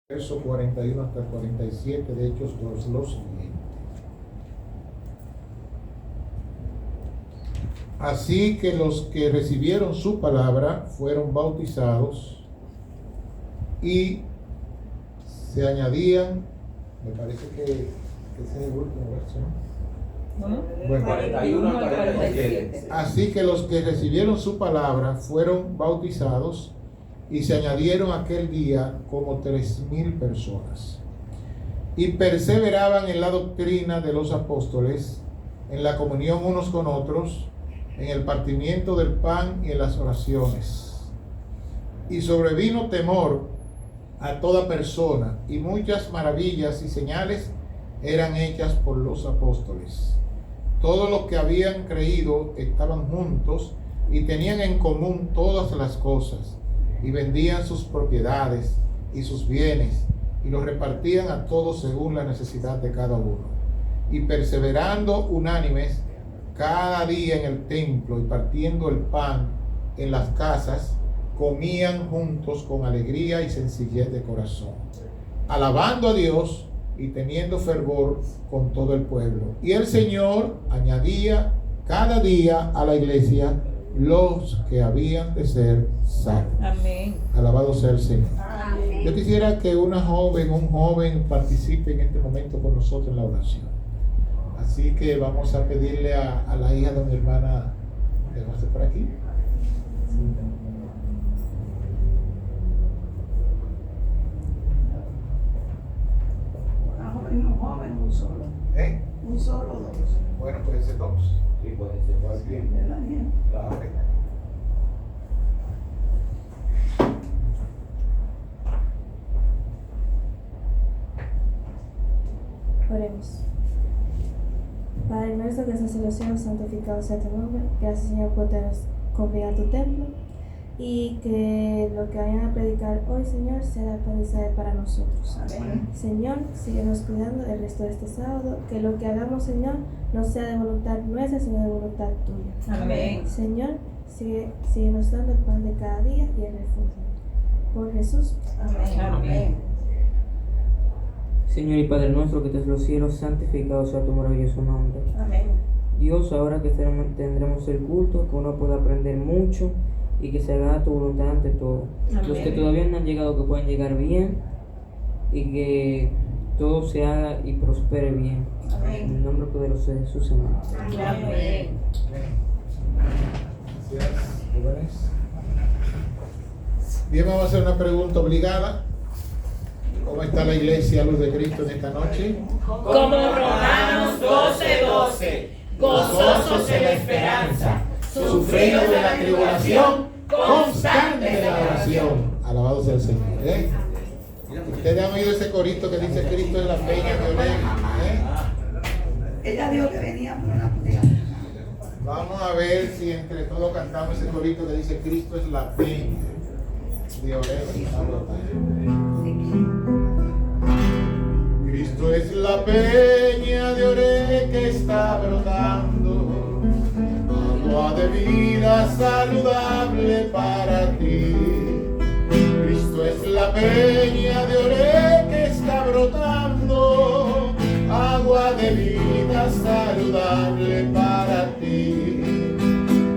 verso 41 hasta el 47 de Hechos 2, lo siguiente. Así que los que recibieron su palabra fueron bautizados y se añadían, me parece que ese es el último verso, ¿no? Bueno, 41 al 47. así que los que recibieron su palabra fueron bautizados y se añadieron aquel día como 3,000 personas. Y perseveraban en la doctrina de los apóstoles, en la comunión unos con otros, en el partimiento del pan y en las oraciones. Y sobrevino temor a toda persona, y muchas maravillas y señales eran hechas por los apóstoles. Todos los que habían creído estaban juntos y tenían en común todas las cosas, y vendían sus propiedades y sus bienes, y los repartían a todos según la necesidad de cada uno. Y perseverando unánimes cada día en el templo y partiendo el pan en las casas, comían juntos con alegría y sencillez de corazón, alabando a Dios y teniendo fervor con todo el pueblo. Y el Señor añadía cada día a la iglesia los que habían de ser salvos. Amén. Alabado sea el Señor. Amén. Yo quisiera que un joven participe en este momento con nosotros en la oración. Así que vamos a pedirle a la hija de mi hermana, ¿le vas a hacer por aquí? Un joven, un solo. Un solo, dos. Bueno, puede ser dos. Sí, puede ser cualquier. De la niña. Claro. Oremos. Padre nuestro que estás en los cielos, santificado sea tu nombre. Gracias, Señor, por tenernos confiado a tu templo. Y que lo que vayan a predicar hoy, Señor, sea de aprendizaje para nosotros. Amén. Señor, síguenos cuidando el resto de este sábado. Que lo que hagamos, Señor, no sea de voluntad nuestra, sino de voluntad tuya. Amén. Señor, síguenos dando el pan de cada día y el refugio. Por Jesús. Amén. Amén. Señor y Padre nuestro que estás en los cielos, santificado sea tu maravilloso nombre. Amén. Dios, ahora que tendremos el culto, que uno pueda aprender mucho y que se haga tu voluntad ante todo. Amén. Los que todavía no han llegado, que puedan llegar bien y que todo se haga y prospere bien. Amén. En el nombre poderoso de Jesús, Señor. Amén. Gracias, jóvenes. Bien, vamos a hacer una pregunta obligada. ¿Cómo está la iglesia Luz de Cristo en esta noche? Como Romanos 12:12, gozosos en la esperanza, Sufridos de la tribulación, constantes de la oración. Alabado sea el Señor. Ustedes han oído ese corito que dice Cristo es la peña de Oreg. Ella dijo que venía, pero no podía. Vamos a ver si entre todos cantamos ese corito que dice Cristo es la peña de Oreg. Cristo es la peña de Oreg que está brotando, agua de vida saludable para ti. Cristo es la peña de Oreg que está brotando, agua de vida saludable para ti.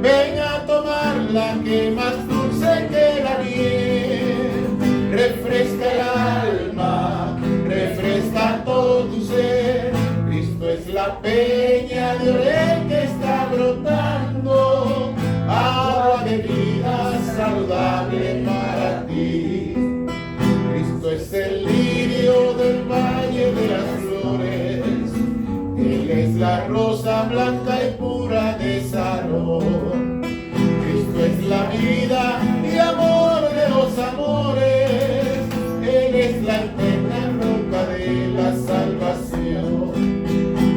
Ven a tomarla que más dulce que la miel, refresca el alma, refresca todo tu ser. Cristo es la peña de Oreg que está brotando, agua de vida saludable para ti. Cristo es el lirio del valle de las flores, Él es la rosa blanca y pura de Sarón. Cristo es la vida y amor de los amores, Él es la eterna roca de la salvación.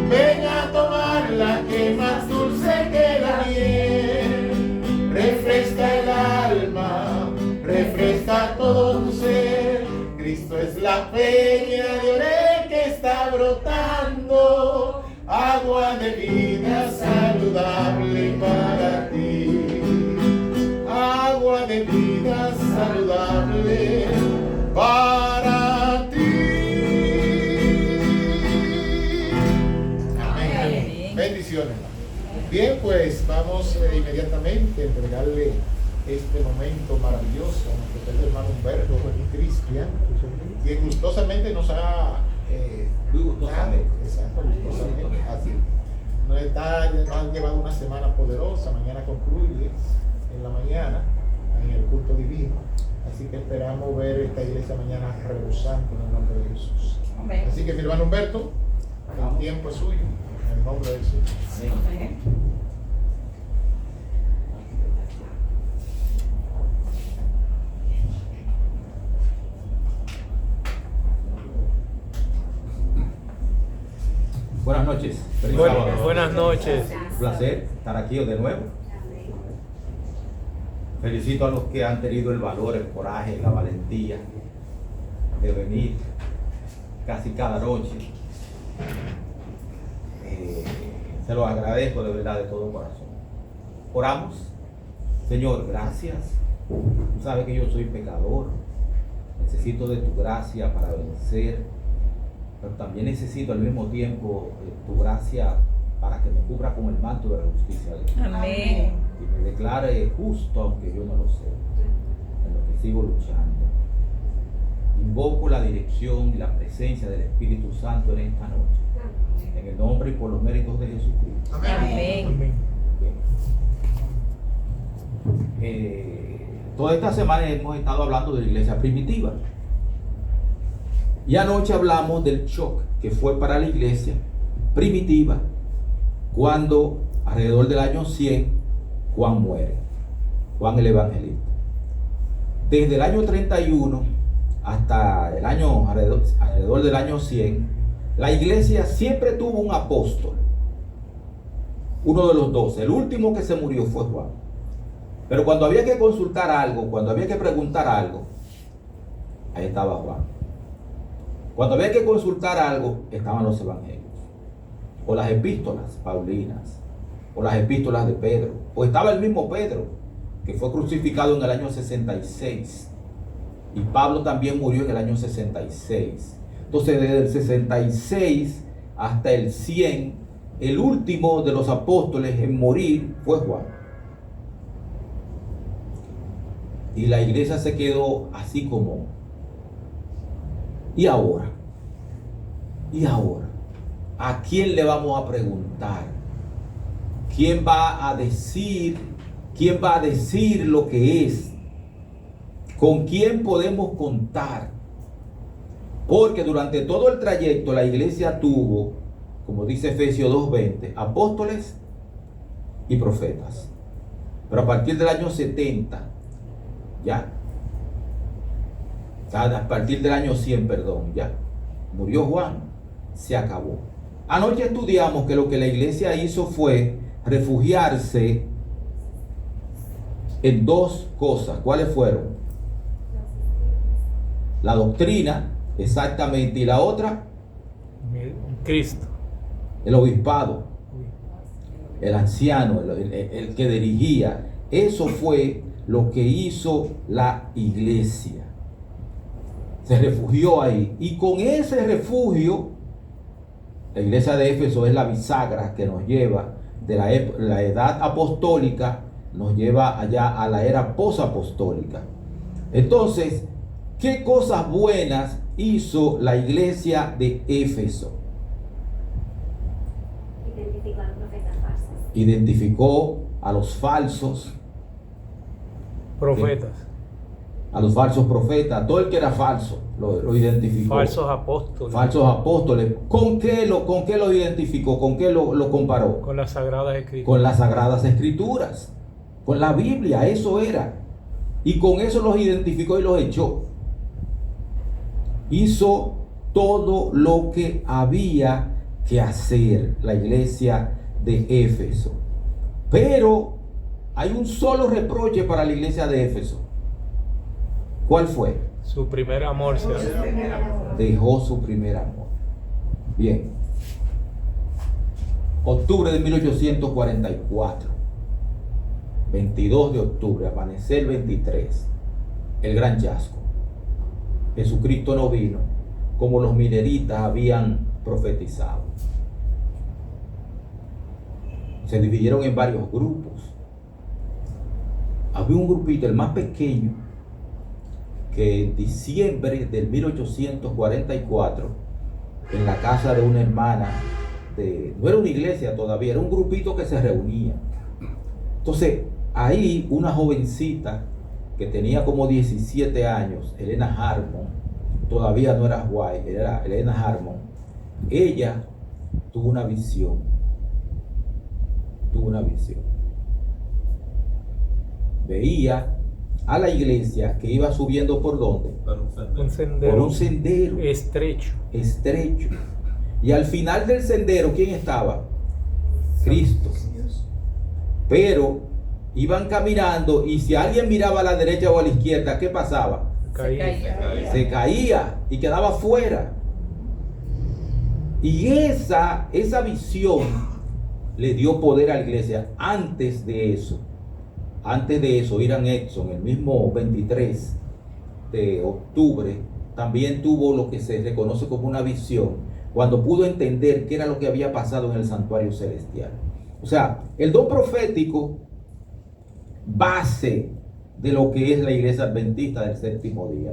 Ven a tomarla que más dulce que la miel, refresca el alma, refresca todo tu ser. Cristo es la peña de Oreg que está brotando, agua de vida saludable para ti. Agua de vida saludable para Bien, pues vamos inmediatamente a entregarle este momento maravilloso a nuestro querido hermano Humberto Cristian, quien gustosamente nos ha Muy gustosamente. exacto, gustosamente, así. Nos han llevado una semana poderosa. Mañana concluye en la mañana en el culto divino, así que esperamos ver esta iglesia mañana rebosando en el nombre de Jesús. Amén. Así que mi hermano Humberto, el tiempo es suyo, en el nombre de Jesús. Amén. Buenas noches. Feliz sábado. Buenas noches. Un placer estar aquí de nuevo. Felicito a los que han tenido el valor, el coraje, la valentía de venir casi cada noche. Se los agradezco de verdad de todo corazón. Oramos. Señor, gracias. Tú sabes que yo soy pecador. Necesito de tu gracia para vencer. Pero también necesito al mismo tiempo tu gracia para que me cubra con el manto de la justicia de Dios. Amén. Y me declare justo aunque yo no lo sé, en lo que sigo luchando. Invoco la dirección y la presencia del Espíritu Santo en esta noche, en el nombre y por los méritos de Jesucristo. Amén. Toda esta semana hemos estado hablando de la iglesia primitiva. Y anoche hablamos del shock que fue para la iglesia primitiva cuando alrededor del año 100 Juan muere, Juan el Evangelista. Desde el año 31 hasta el año alrededor del año 100, la iglesia siempre tuvo un apóstol, uno de los 12. El último que se murió fue Juan. Pero cuando había que consultar algo, cuando había que preguntar algo, ahí estaba Juan. Cuando había que consultar algo, estaban los evangelios, o las epístolas paulinas, o las epístolas de Pedro, o estaba el mismo Pedro, que fue crucificado en el año 66, y Pablo también murió en el año 66. Entonces, desde el 66 hasta el 100, el último de los apóstoles en morir fue Juan. Y la iglesia se quedó así como... ¿Y ahora? ¿Y ahora? ¿A quién le vamos a preguntar? ¿Quién va a decir? ¿Quién va a decir lo que es? ¿Con quién podemos contar? Porque durante todo el trayecto la iglesia tuvo, como dice Efesios 2:20, apóstoles y profetas. Pero a partir del año 70, a partir del año 100, ya murió Juan, se acabó. Anoche estudiamos que lo que la iglesia hizo fue refugiarse en dos cosas. ¿Cuáles fueron? La doctrina, exactamente, y la otra, Cristo. el obispado, el anciano, el que dirigía. Eso fue lo que hizo la iglesia. Se refugió ahí, y con ese refugio, la iglesia de Éfeso es la bisagra que nos lleva de la edad apostólica, nos lleva allá a la era posapostólica. Entonces, ¿qué cosas buenas hizo la iglesia de Éfeso? Identificó a los profetas falsos. Identificó a los falsos Profetas. a los falsos profetas, todo el que era falso lo identificó. Falsos apóstoles. Falsos apóstoles. ¿Con qué lo identificó? ¿Con qué lo comparó? Con las Sagradas Escrituras. Con las Sagradas Escrituras, con la Biblia, eso era. Y con eso los identificó y los echó. Hizo todo lo que había que hacer la iglesia de Éfeso. Pero hay un solo reproche para la iglesia de Éfeso. ¿Cuál fue? Su primer amor se Dejó su primer amor. Bien. Octubre de 1844. 22 de octubre, amanecer 23. El gran chasco. Jesucristo no vino como los mineritas habían profetizado. se dividieron en varios grupos. Había un grupito, el más pequeño, que en diciembre del 1844, en la casa de una hermana, no era una iglesia todavía, era un grupito que se reunía. Entonces, ahí una jovencita que tenía como 17 años, Elena Harmon, todavía no era White, era Elena Harmon, ella tuvo una visión. Veía a la iglesia que iba subiendo por ¿dónde? Un sendero. Por un sendero Estrecho. y al final del sendero, ¿quién estaba? Cristo. Pero iban caminando y si alguien miraba a la derecha o a la izquierda, ¿qué pasaba? Se caía y quedaba fuera. Y esa visión le dio poder a la iglesia. Antes de eso, Irán Edson, el mismo 23 de octubre, también tuvo lo que se reconoce como una visión, cuando pudo entender qué era lo que había pasado en el santuario celestial. O sea, el don profético, base de lo que es la iglesia adventista del séptimo día.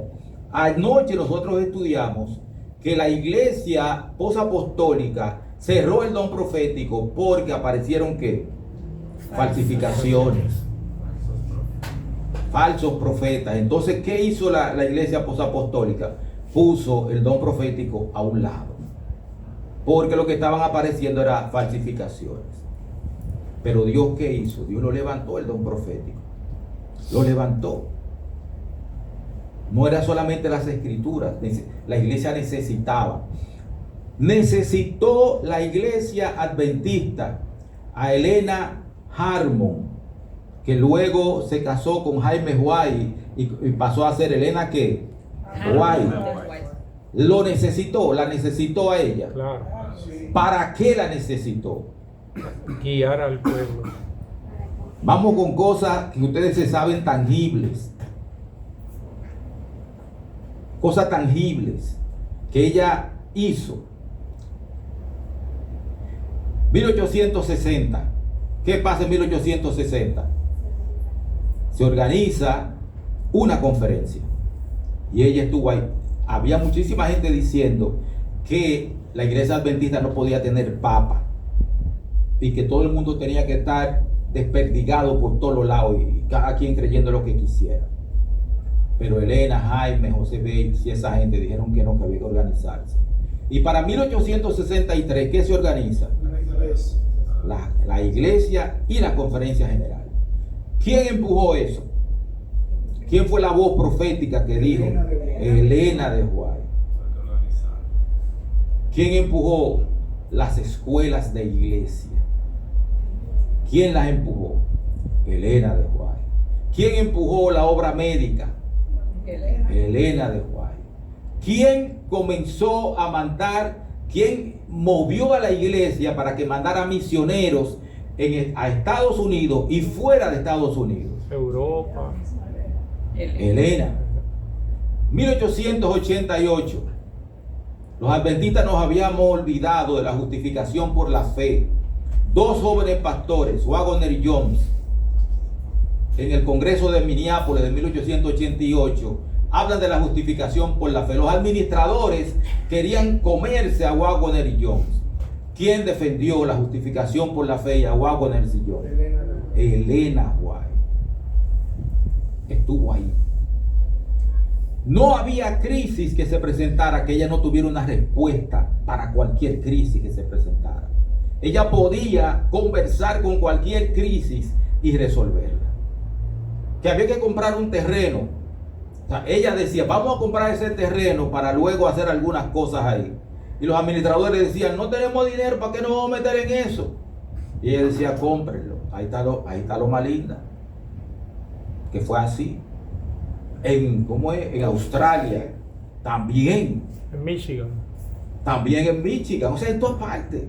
Anoche nosotros estudiamos que la iglesia posapostólica cerró el don profético porque aparecieron ¿qué? Falsificaciones, falsos profetas. Entonces, ¿qué hizo la iglesia posapostólica? Puso el don profético a un lado, porque lo que estaban apareciendo era falsificaciones. Pero Dios, ¿qué hizo? Dios lo levantó, el don profético lo levantó. No era solamente las escrituras, la iglesia necesitó la iglesia adventista a Elena Harmon, que luego se casó con Jaime White y pasó a ser Elena ¿qué? White. La necesitó a ella. Claro. ¿Para qué la necesitó? Guiar al pueblo. Vamos con cosas que ustedes se saben tangibles. Cosas tangibles que ella hizo. 1860. ¿Qué pasa en 1860? Se organiza una conferencia y ella estuvo ahí. Había muchísima gente diciendo que la iglesia adventista no podía tener papa y que todo el mundo tenía que estar desperdigado por todos los lados y cada quien creyendo lo que quisiera. Pero Elena, Jaime, José Bates y esa gente dijeron que no, que había que organizarse. Y para 1863, ¿qué se organiza? La iglesia y la conferencia general. ¿Quién empujó eso? ¿Quién fue la voz profética que dijo? Elena de White. ¿Quién empujó las escuelas de iglesia? ¿Quién las empujó? Elena de White. ¿Quién empujó la obra médica? Elena de White. ¿Quién comenzó a mandar? ¿Quién movió a la iglesia para que mandara misioneros a Estados Unidos y fuera de Estados Unidos? Europa. Elena. 1888. Los adventistas nos habíamos olvidado de la justificación por la fe. Dos jóvenes pastores, Waggoner Jones, en el Congreso de Minneapolis de 1888, hablan de la justificación por la fe. Los administradores querían comerse a Waggoner y Jones. ¿Quién defendió la justificación por la fe y a Waggoner y Jones? Elena White. Estuvo ahí. No había crisis que se presentara que ella no tuviera una respuesta para cualquier crisis que se presentara. Ella podía conversar con cualquier crisis y resolverla. Que había que comprar un terreno. O sea, ella decía, vamos a comprar ese terreno para luego hacer algunas cosas ahí. Y los administradores decían, no tenemos dinero, ¿para qué nos vamos a meter en eso? Y ella decía, cómprenlo. Ahí está lo más linda. Que fue así. ¿Cómo es? En Australia. También. En Michigan. También en Michigan. O sea, en todas partes.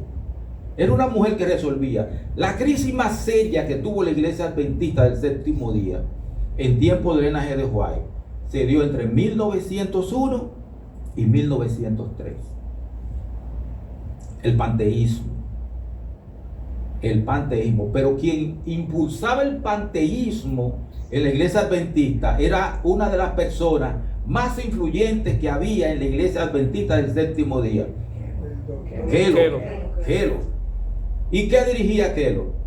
Era una mujer que resolvía. La crisis más seria que tuvo la iglesia adventista del séptimo día en tiempo de Elena G. de White se dio entre 1901 y 1903. El panteísmo. el panteísmo. Pero quien impulsaba el panteísmo en la iglesia adventista era una de las personas más influyentes que había en la iglesia adventista del séptimo día. Kelo. ¿Y qué dirigía Kelo?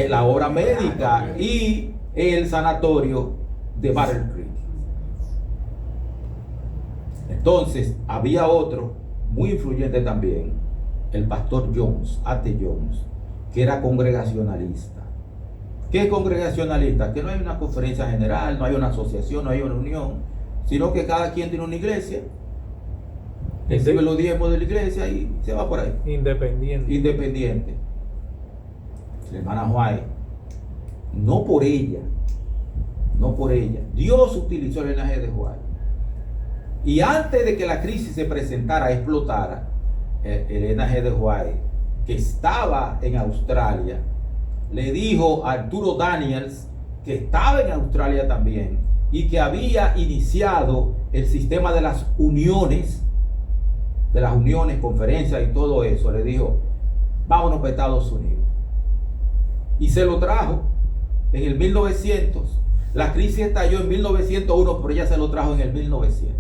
La obra médica y el sanatorio de Battle Creek. Entonces había otro muy influyente también, el pastor Jones, A.T. Jones, que era congregacionalista. ¿Qué es congregacionalista? Que no hay una conferencia general, no hay una asociación, no hay una unión, sino que cada quien tiene una iglesia, recibe los diezmos de la iglesia y se va por ahí. Independiente. La hermana White, no por ella, Dios utilizó el linaje de White. Y antes de que la crisis se presentara, explotara, Elena G. de White, que estaba en Australia, le dijo a Arturo Daniels, que estaba en Australia también, y que había iniciado el sistema de las uniones, conferencias y todo eso, le dijo, vámonos para Estados Unidos. Y se lo trajo en el 1900. La crisis estalló en 1901, pero ella se lo trajo en el 1900.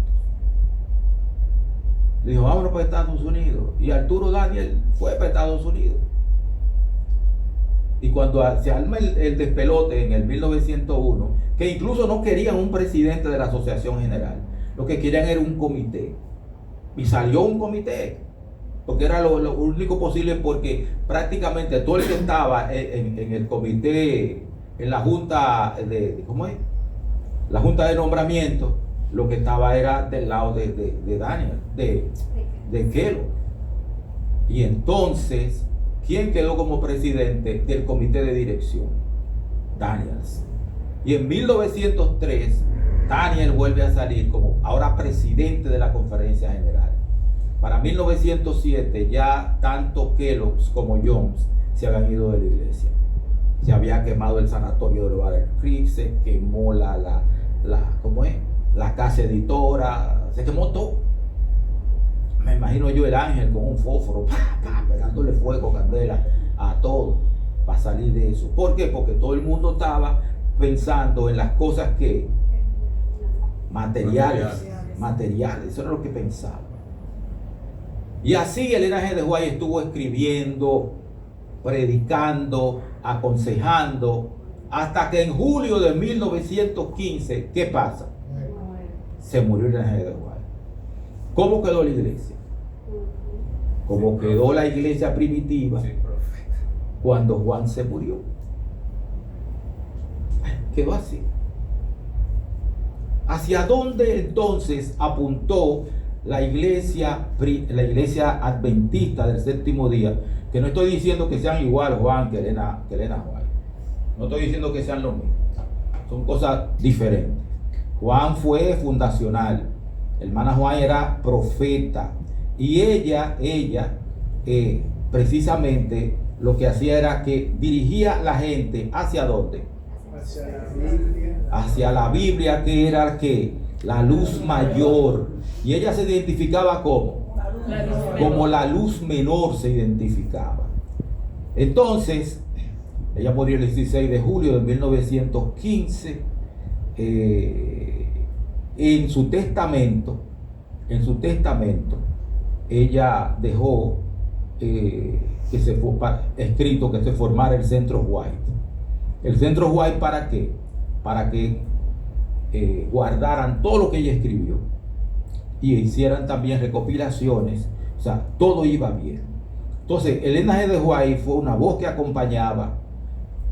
Le dijo, vámonos para Estados Unidos. Y Arturo Daniel fue para Estados Unidos. Y cuando se arma el despelote en el 1901, que incluso no querían un presidente de la Asociación General, lo que querían era un comité. Y salió un comité, porque era lo único posible, porque prácticamente todo el que estaba en el comité, en la junta ¿cómo es? La junta de nombramiento, lo que estaba era del lado de Daniel, de Kelo. Y entonces, ¿quién quedó como presidente del comité de dirección? Daniels. Y en 1903, Daniel vuelve a salir como ahora presidente de la conferencia general. Para 1907 ya tanto Kellogg como Jones se habían ido de la iglesia. Se había quemado el sanatorio de Battle Creek, se quemó ¿cómo es? La casa editora, se quemó todo. Me imagino yo el ángel con un fósforo, pegándole fuego, candela a todo para salir de eso. ¿Por qué? Porque todo el mundo estaba pensando en las cosas que materiales, eso era lo que pensaba. Y así Elena G. de White estuvo escribiendo, predicando, aconsejando, hasta que en julio de 1915, ¿qué pasa? Se murió Elena G. de White. ¿Cómo quedó la iglesia? Como quedó la iglesia primitiva cuando Juan se murió. Quedó así. ¿Hacia dónde entonces apuntó la iglesia adventista del séptimo día? Que no estoy diciendo que sean igual Juan que Elena White. No estoy diciendo que sean lo mismo. Son cosas diferentes. Juan fue fundacional. Hermana White era profeta. Y ella precisamente lo que hacía era que dirigía la gente ¿hacia dónde? Hacia la Biblia, que era ¿qué? La luz mayor. Y ella se identificaba como la luz menor se identificaba. Entonces, ella murió el 16 de julio de 1915. En su testamento, ella dejó escrito que se formara el Centro White. ¿El Centro White para qué? Para que guardaran todo lo que ella escribió y hicieran también recopilaciones. O sea, todo iba bien. Entonces, Elena G. de White fue una voz que acompañaba,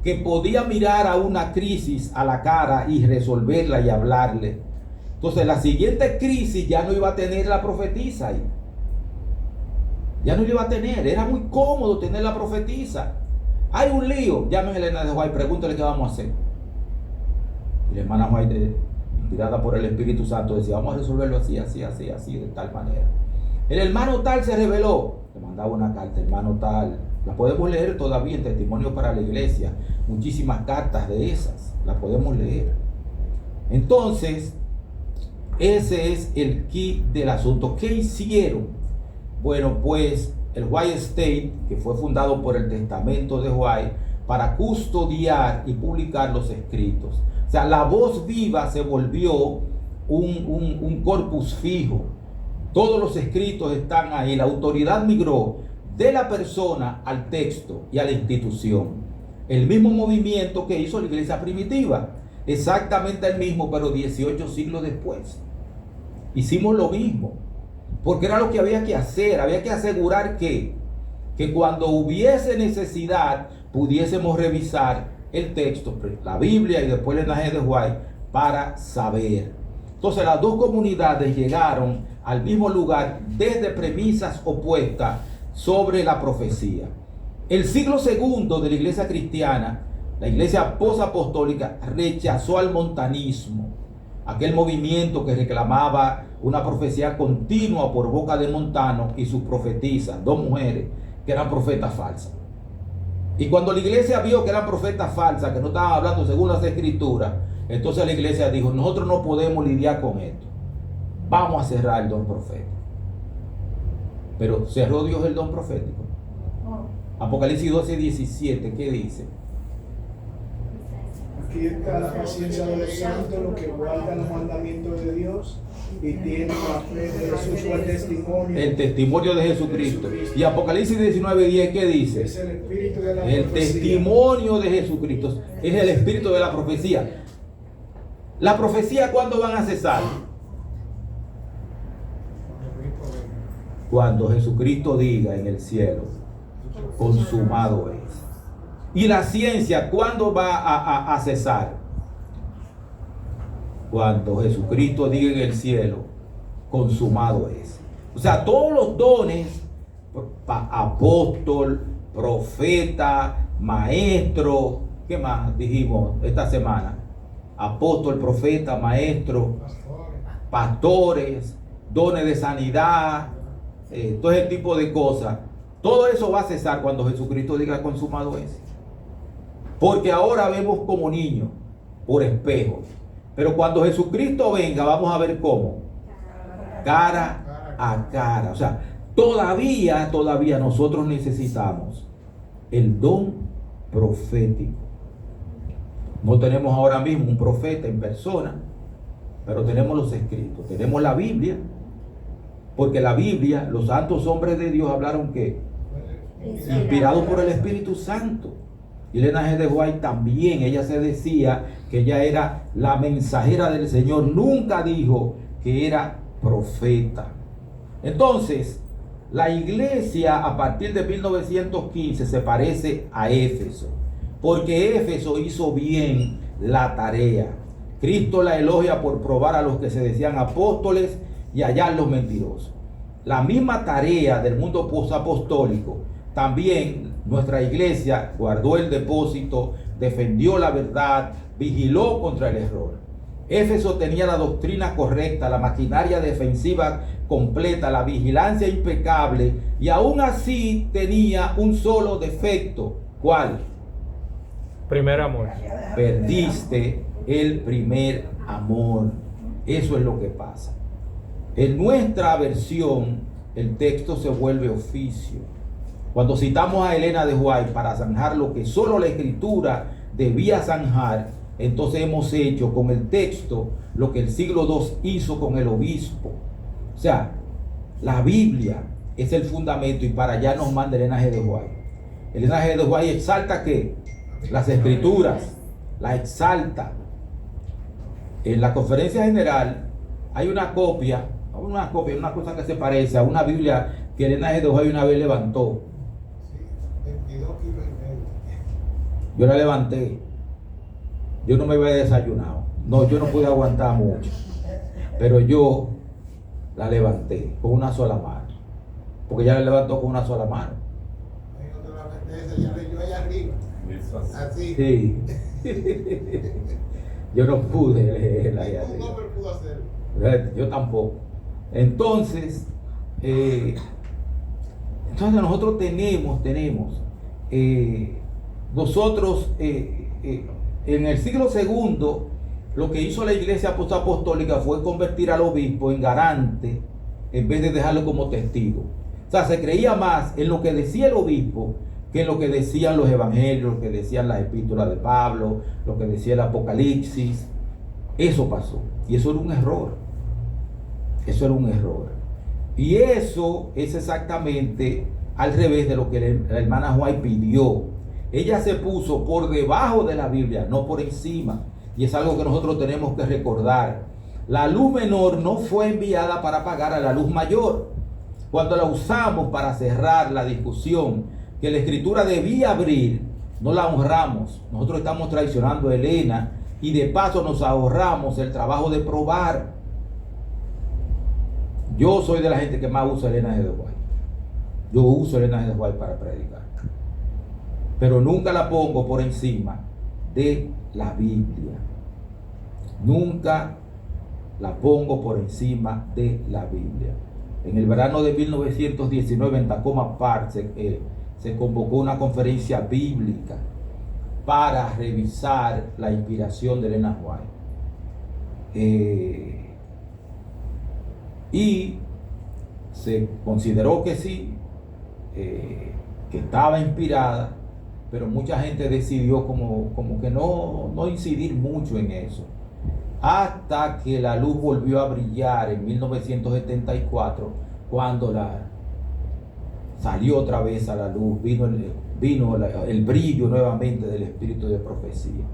que podía mirar a una crisis a la cara y resolverla y hablarle. Entonces, la siguiente crisis ya no iba a tener la profetisa ahí. Ya no lo iba a tener. Era muy cómodo tener la profetisa. Hay un lío. Llamen a Elena de White, pregúntale qué vamos a hacer. Y la hermana White, inspirada por el Espíritu Santo, decía, vamos a resolverlo así, de tal manera. El hermano tal se rebeló. Le mandaba una carta, hermano tal. La podemos leer todavía en Testimonio para la Iglesia. Muchísimas cartas de esas. La podemos leer. Entonces, ese es el key del asunto. ¿Qué hicieron? Bueno, pues el White State, que fue fundado por el testamento de White, para custodiar y publicar los escritos. O sea, la voz viva se volvió un corpus fijo. Todos los escritos están ahí. La autoridad migró de la persona al texto y a la institución. El mismo movimiento que hizo la iglesia primitiva. Exactamente el mismo, pero 18 siglos después. Hicimos lo mismo. Porque era lo que había que hacer. Había que asegurar que cuando hubiese necesidad pudiésemos revisar el texto, la Biblia y después el linaje de White, para saber. Entonces las dos comunidades llegaron al mismo lugar desde premisas opuestas sobre la profecía. El siglo segundo de la iglesia cristiana, la iglesia posapostólica, rechazó al montanismo, aquel movimiento que reclamaba una profecía continua por boca de Montano y sus profetisas, dos mujeres que eran profetas falsas. Y cuando la iglesia vio que eran profetas falsas, que no estaban hablando según las escrituras, entonces la iglesia dijo: nosotros no podemos lidiar con esto, vamos a cerrar el don profético. Pero cerró Dios el don profético. Apocalipsis 12:17, ¿qué dice? Aquí está la paciencia de los santos, los que guardan los mandamientos de Dios y tienen la fe de Jesús o el testimonio. El testimonio de Jesucristo. Y Apocalipsis 19:10, ¿qué dice? Es el espíritu de la El profecía. testimonio de Jesucristo es el espíritu de la profecía. ¿La profecía cuándo van a cesar? Cuando Jesucristo diga en el cielo: consumado es. ¿Y la ciencia cuándo va a cesar? Cuando Jesucristo diga en el cielo: consumado es. O sea, todos los dones, apóstol, profeta, maestro, ¿qué más dijimos esta semana? Apóstol, profeta, maestro, pastores, dones de sanidad, todo ese tipo de cosas. Todo eso va a cesar cuando Jesucristo diga consumado es. Porque ahora vemos como niños por espejo. Pero cuando Jesucristo venga, vamos a ver cómo. Cara a cara. O sea, todavía nosotros necesitamos el don profético. No tenemos ahora mismo un profeta en persona, pero tenemos los escritos. Tenemos la Biblia, porque la Biblia, los santos hombres de Dios hablaron que inspirados por el Espíritu Santo. Y Elena G. de White también, ella se decía que ella era la mensajera del Señor, nunca dijo que era profeta. Entonces, la iglesia a partir de 1915 se parece a Éfeso, porque Éfeso hizo bien la tarea. Cristo la elogia por probar a los que se decían apóstoles y hallar los mentirosos. La misma tarea del mundo posapostólico. También nuestra iglesia guardó el depósito, defendió la verdad, vigiló contra el error. Éfeso tenía la doctrina correcta, la maquinaria defensiva completa, la vigilancia impecable, y aún así tenía un solo defecto. ¿Cuál? Primer amor. Perdiste el primer amor. Eso es lo que pasa. En nuestra versión, el texto se vuelve oficio. Cuando citamos a Elena de White para zanjar lo que solo la escritura debía zanjar, entonces hemos hecho con el texto lo que el siglo II hizo con el obispo. O sea, la Biblia es el fundamento y para allá nos manda Elena G. de White. Elena G. de White exalta que las escrituras, la exalta. En la conferencia general hay una copia, una cosa que se parece a una Biblia que Elena G. de White una vez levantó. 22 kilos y medio. Yo la levanté. Yo no me había desayunado. No, yo no pude aguantar mucho. Pero yo la levanté con una sola mano. Porque ella la levantó con una sola mano. Ahí no te la metes, ya leyó allá arriba. Así. Sí. Yo no pude leerla allá Ningún arriba. hombre pudo hacerlo. Yo tampoco. Entonces nosotros tenemos nosotros en el siglo segundo, lo que hizo la iglesia apostólica fue convertir al obispo en garante en vez de dejarlo como testigo. sea, se creía más en lo que decía el obispo que en lo que decían los evangelios, lo que decían las epístolas de Pablo, lo que decía el Apocalipsis. Eso pasó. Y eso era un error. Eso era un error. Y eso es exactamente al revés de lo que la hermana White pidió. Ella se puso por debajo de la Biblia, no por encima. Y es algo que nosotros tenemos que recordar. La luz menor no fue enviada para apagar a la luz mayor. Cuando la usamos para cerrar la discusión que la Escritura debía abrir, no la honramos. Nosotros estamos traicionando a Elena y de paso nos ahorramos el trabajo de probar. Yo soy de la gente que más usa Elena G. de White. Yo uso Elena G. de White para predicar. Pero nunca la pongo por encima de la Biblia. Nunca la pongo por encima de la Biblia. En el verano de 1919 en Tacoma Park se convocó una conferencia bíblica para revisar la inspiración de Elena White. Y se consideró que sí, que estaba inspirada, pero mucha gente decidió como que no incidir mucho en eso. Hasta que la luz volvió a brillar en 1974, cuando salió otra vez a la luz, vino el brillo nuevamente del espíritu de profecía.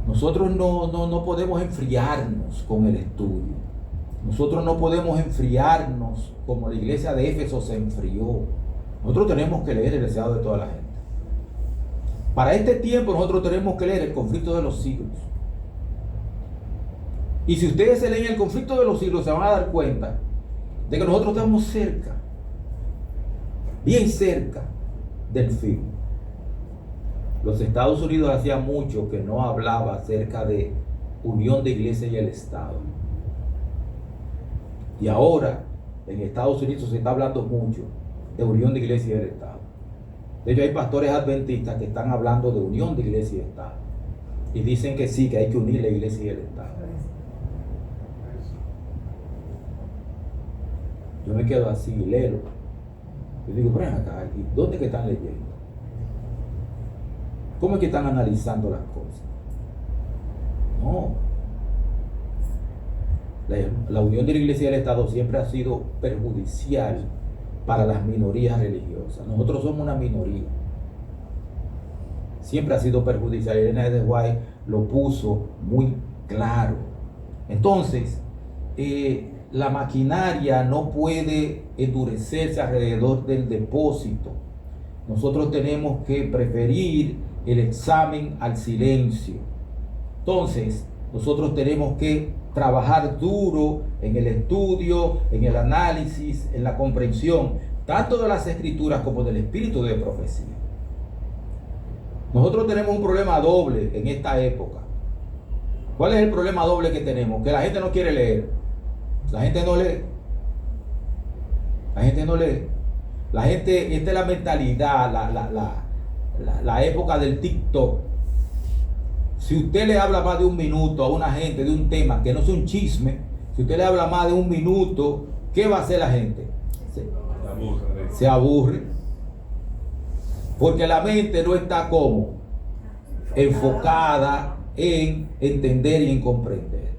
Nosotros no podemos enfriarnos con el estudio. Nosotros no podemos enfriarnos como la iglesia de Éfeso se enfrió. Nosotros tenemos que leer el deseado de toda la gente. Para este tiempo nosotros tenemos que leer el conflicto de los siglos. Y si ustedes se leen el conflicto de los siglos, se van a dar cuenta de que nosotros estamos cerca, bien cerca del fin. Los Estados Unidos hacía mucho que no hablaba acerca de unión de iglesia y el Estado. Y ahora en Estados Unidos se está hablando mucho de unión de iglesia y el Estado. De hecho, hay pastores adventistas que están hablando de unión de iglesia y Estado. Y dicen que sí, que hay que unir la iglesia y el Estado. Yo me quedo así y leo. Yo digo, ven acá, ¿dónde que están leyendo? ¿Cómo es que están analizando las cosas? No. La unión de la iglesia y el Estado siempre ha sido perjudicial para las minorías religiosas. Nosotros somos una minoría. Siempre ha sido perjudicial. Elena G. de White lo puso muy claro. Entonces, la maquinaria no puede endurecerse alrededor del depósito. Nosotros tenemos que preferir el examen al silencio. Entonces, nosotros tenemos que trabajar duro en el estudio, en el análisis, en la comprensión, tanto de las escrituras como del espíritu de profecía. Nosotros tenemos un problema doble en esta época. ¿Cuál es el problema doble que tenemos? Que la gente no quiere leer. La gente no lee. La gente no lee. La gente, esta es la mentalidad, la época del TikTok. Si usted le habla más de un minuto a una gente de un tema que no es un chisme, si usted le habla más de un minuto, ¿qué va a hacer la gente? Se aburre. Porque la mente no está como enfocada en entender y en comprender.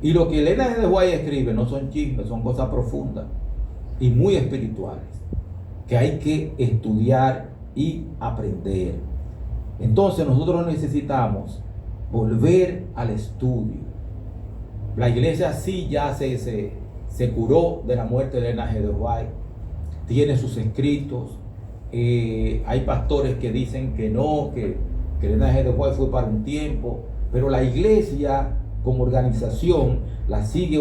Y lo que Elena G. de White escribe no son chismes, son cosas profundas y muy espirituales que hay que estudiar y aprender. Entonces nosotros necesitamos volver al estudio. La iglesia sí ya se curó de la muerte de Elena G. de White, tiene sus escritos. Hay pastores que dicen que no, que Elena G. de White fue para un tiempo, pero la iglesia como organización la sigue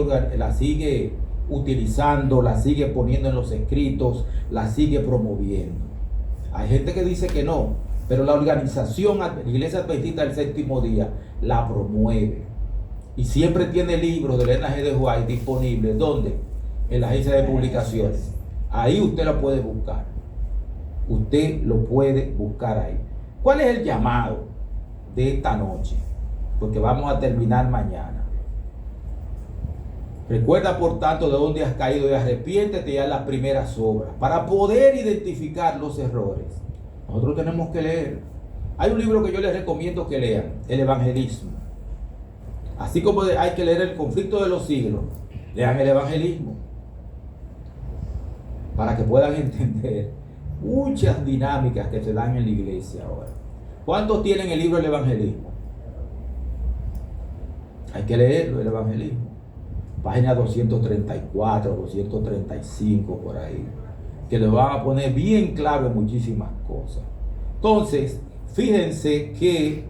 utilizando, la sigue poniendo en los escritos, la sigue promoviendo. Hay gente que dice que no, pero la organización, la Iglesia Adventista del Séptimo Día, la promueve. Y siempre tiene libros de Elena G. de White disponibles. ¿Dónde? En la agencia de publicaciones. Ahí usted lo puede buscar. Usted lo puede buscar ahí. ¿Cuál es el llamado de esta noche? Porque vamos a terminar mañana. Recuerda por tanto de dónde has caído y arrepiéntete ya en las primeras obras, para poder identificar los errores. Nosotros tenemos que leer. Hay un libro que yo les recomiendo que lean, El Evangelismo. Así como hay que leer El Conflicto de los Siglos, lean El Evangelismo, para que puedan entender muchas dinámicas que se dan en la iglesia ahora. ¿Cuántos tienen el libro del Evangelismo? Hay que leerlo, el Evangelismo. Página 234, 235, por ahí. Que le van a poner bien claro en muchísimas cosas. Entonces, fíjense que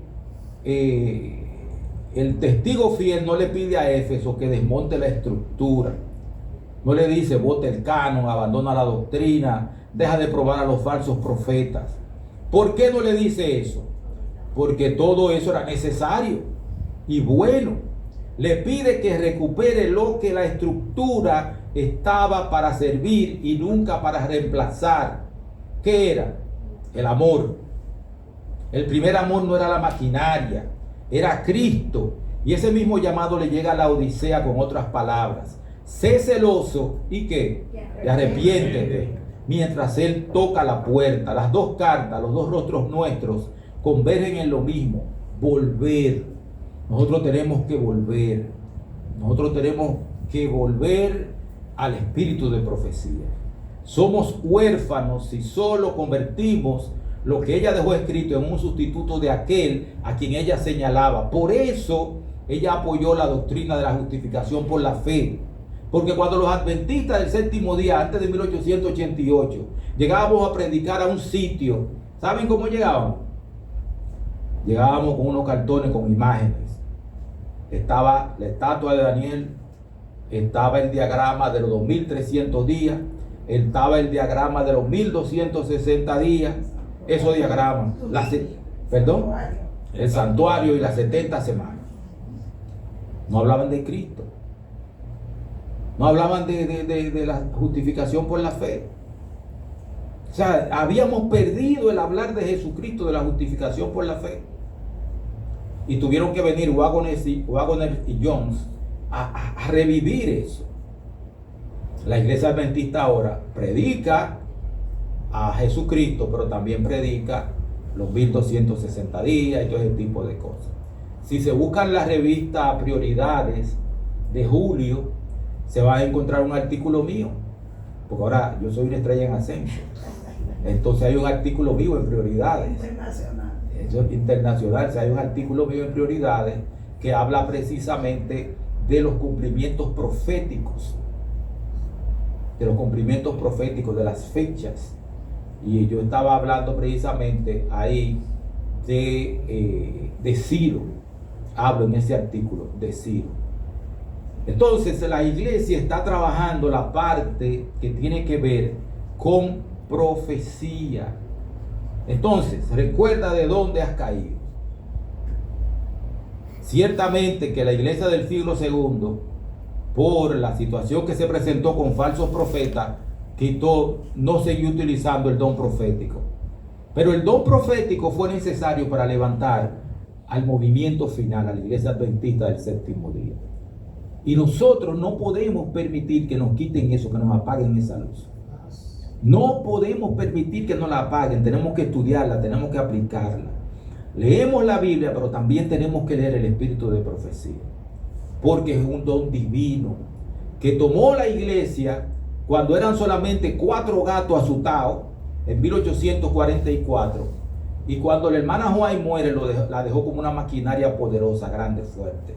el testigo fiel no le pide a Éfeso que desmonte la estructura. No le dice, bote el canon, abandona la doctrina, deja de probar a los falsos profetas. ¿Por qué no le dice eso? Porque todo eso era necesario y bueno. Le pide que recupere lo que la estructura estaba para servir y nunca para reemplazar. ¿Qué era? El amor. El primer amor no era la maquinaria, era Cristo. Y ese mismo llamado le llega a la Odisea con otras palabras. Sé celoso y ¿qué? Y arrepiéntete. Mientras Él toca la puerta. Las dos cartas, los dos rostros nuestros convergen en lo mismo. Volver. Nosotros tenemos que volver. Nosotros tenemos que volver al espíritu de profecía. Somos huérfanos si solo convertimos lo que ella dejó escrito en un sustituto de aquel a quien ella señalaba. Por eso ella apoyó la doctrina de la justificación por la fe. Porque cuando los adventistas del séptimo día, antes de 1888, llegábamos a predicar a un sitio, ¿saben cómo llegábamos? Llegábamos con unos cartones con imágenes. Estaba la estatua de Daniel, estaba el diagrama de los 2300 días, estaba el diagrama de los 1260 días, esos diagramas, el santuario y las 70 semanas. No hablaban de Cristo, no hablaban de la justificación por la fe. O sea, habíamos perdido el hablar de Jesucristo, de la justificación por la fe. Y tuvieron que venir Waggoner y Jones a revivir eso. La iglesia adventista ahora predica a Jesucristo, pero también predica los 1260 días y todo ese tipo de cosas. Si se buscan la revista Prioridades de julio, se va a encontrar un artículo mío, porque ahora yo soy una estrella en ascenso. Entonces hay un artículo mío en Prioridades. Eso es internacional. Hay un artículo mío en Prioridades que habla precisamente de los cumplimientos proféticos, de las fechas. Y yo estaba hablando precisamente ahí de Ciro. Hablo en ese artículo de Ciro. Entonces la iglesia está trabajando la parte que tiene que ver con profecía. Entonces, recuerda de dónde has caído. Ciertamente que la iglesia del siglo II, por la situación que se presentó con falsos profetas, no siguió utilizando el don profético. Pero el don profético fue necesario para levantar al movimiento final, a la iglesia adventista del séptimo día. Y nosotros no podemos permitir que nos quiten eso, que nos apaguen esa luz. No podemos permitir que nos la apaguen. Tenemos que estudiarla, tenemos que aplicarla. Leemos la Biblia, pero también tenemos que leer el espíritu de profecía, porque es un don divino que tomó la iglesia cuando eran solamente 4 gatos asustados en 1844, y cuando la hermana White muere la dejó como una maquinaria poderosa, grande, fuerte,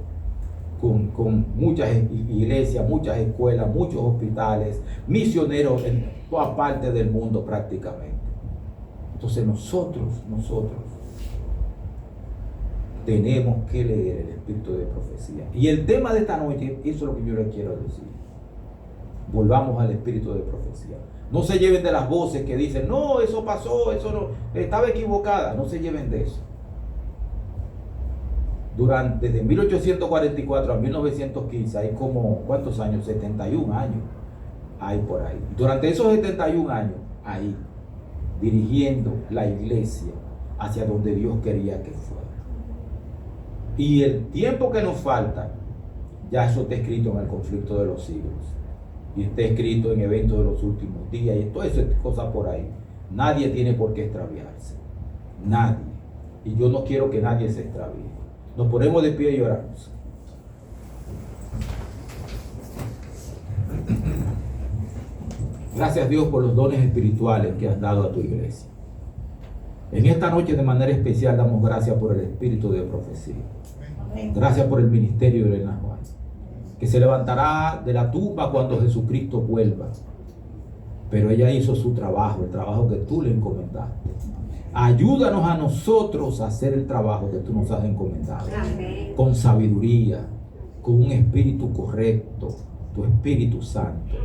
con muchas iglesias, muchas escuelas, muchos hospitales, misioneros en todas partes del mundo prácticamente. Entonces nosotros tenemos que leer el espíritu de profecía. Y el tema de esta noche, eso es lo que yo les quiero decir. Volvamos al espíritu de profecía. No se lleven de las voces que dicen, no, eso pasó, eso no, estaba equivocada. No se lleven de eso. Desde 1844 a 1915 hay como, ¿cuántos años? 71 años hay por ahí. Durante esos 71 años, ahí, dirigiendo la iglesia hacia donde Dios quería que fuera. Y el tiempo que nos falta, Ya eso está escrito en el conflicto de los siglos. Y está escrito en eventos de los últimos días y todas esas cosas por ahí. Nadie tiene por qué extraviarse. Nadie. Y yo no quiero que nadie se extravíe. Nos ponemos de pie y oramos. Gracias, Dios, por los dones espirituales que has dado a tu iglesia. En esta noche de manera especial damos gracias por el espíritu de profecía. Gracias por el ministerio de Elena Juan, que se levantará de la tumba cuando Jesucristo vuelva. Pero ella hizo su trabajo, el trabajo que tú le encomendaste. Ayúdanos a nosotros a hacer el trabajo que tú nos has encomendado. Amén. Con sabiduría, con un espíritu correcto, tu Espíritu Santo.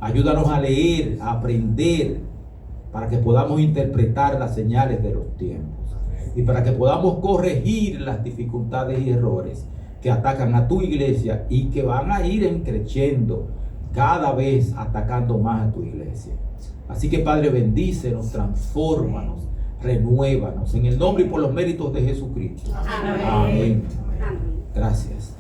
Ayúdanos a leer, a aprender, para que podamos interpretar las señales de los tiempos. Y para que podamos corregir las dificultades y errores que atacan a tu iglesia y que van a ir creciendo cada vez atacando más a tu iglesia. Así que, Padre, bendícenos, transfórmanos, renuévanos en el nombre y por los méritos de Jesucristo. Amén. Amén. Amén. Gracias.